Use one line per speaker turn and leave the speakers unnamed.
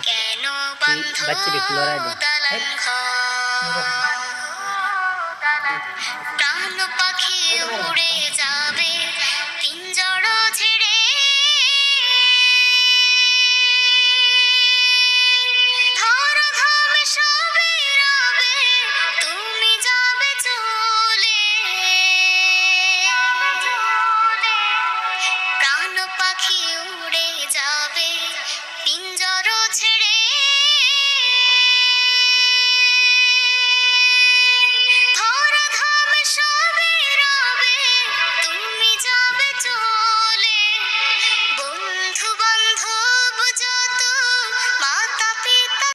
কেন বন্ধ দালান ঘর, প্রাণ পাখি উড়ে যাবে পিঞ্জর ছেড়ে, ধরা ধাম